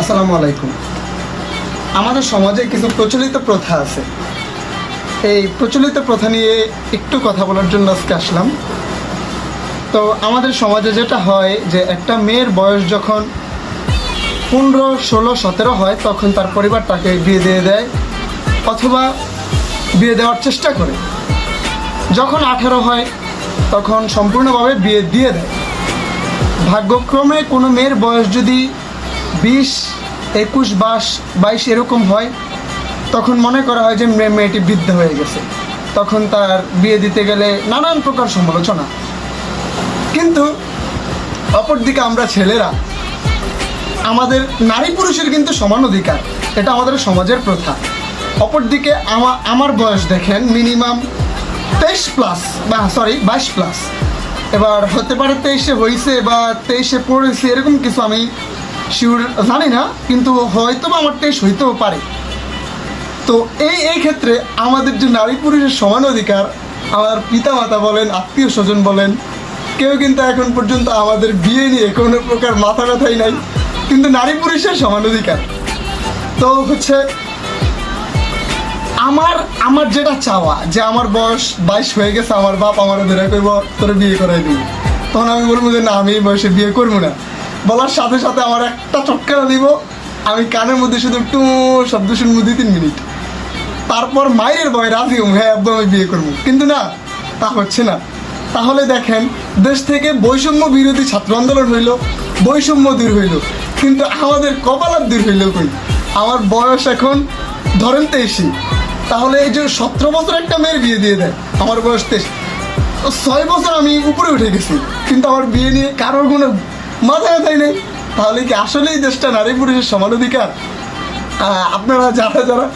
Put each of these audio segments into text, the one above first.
আসসালামু আলাইকুম। আমাদের সমাজে কিছু প্রচলিত প্রথা আছে। এই প্রচলিত প্রথা নিয়ে একটু কথা বলার জন্য আজকে আসলাম। তো আমাদের সমাজে যেটা হয় যে একটা মেয়ের বয়স যখন 15, 16, 17 হয় তখন তার পরিবার তাকে বিয়ে দিয়ে দেয় অথবা বিয়ে দেওয়ার চেষ্টা করে। যখন 18 হয় তখন সম্পূর্ণভাবে বিয়ে দিয়ে দেয়। ভাগ্যক্রমে কোনো মেয়ের বয়স যদি 20, 21, 22 এরকম হয় তখন মনে করা হয় যে মেয়েটি বৃদ্ধ হয়ে গেছে, তখন তার বিয়ে দিতে গেলে নানান প্রকার সমালোচনা। কিন্তু অপরদিকে আমরা ছেলেরা, আমাদের নারী পুরুষের কিন্তু সমান অধিকার, এটা আমাদের সমাজের প্রথা। অপরদিকে আমার বয়স দেখেন মিনিমাম 22+, এবার হতে পারে 23 হয়েছে বা 23 পড়েছে, এরকম কিছু আমি শিওর জানি না, কিন্তু হয়তো বা আমার 23 হইতেও পারে। তো এই ক্ষেত্রে আমাদের যে নারী পুরুষের সমান অধিকার, আমার পিতামাতা বলেন, আত্মীয় স্বজন বলেন, কেউ কিন্তু এখন পর্যন্ত আমাদের বিয়ে নিয়ে কোনো প্রকার মাথা ব্যথাই নাই, কিন্তু নারী পুরুষের সমান অধিকার। তো হচ্ছে আমার যেটা চাওয়া যে আমার বয়স 22 হয়ে গেছে, আমার বাপ আমার ধরে কইব তোর বিয়ে করাই দিবি, তখন আমি বলবো যে না, আমি এই বয়সে বিয়ে করবো না। বলার সাথে সাথে আমার একটা চটকানা দিব, আমি কানের মধ্যে শুধু একটু শব্দ শুনবো 2-3 মিনিট, তারপর মায়ের ভয় রাজি হম, হ্যাঁ একদম আমি বিয়ে করবো। কিন্তু না, তা হচ্ছে না। তাহলে দেখেন, দেশ থেকে বৈষম্য বিরোধী ছাত্র আন্দোলন হইল, বৈষম্য দূর হইল, কিন্তু আমাদের কপালার দূর হইল কই? আমার বয়স এখন ধরেন 23, তাহলে এই যে 17 বছর একটা মেয়ের বিয়ে দিয়ে দেয়, আমার বয়স 23, 6 বছর আমি উপরে উঠে গেছি, কিন্তু আমার বিয়ে নিয়ে কারোর কোনো মাথা ব্যথাই নেই। তাহলে কি আসলেই দেশটা নারী পুরুষের সমান অধিকার? আপনারা যারা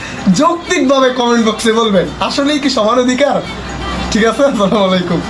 যৌক্তিকভাবে কমেন্ট বক্সে বলবেন আসলেই কি সমান অধিকার? ঠিক আছে, আসসালামু আলাইকুম।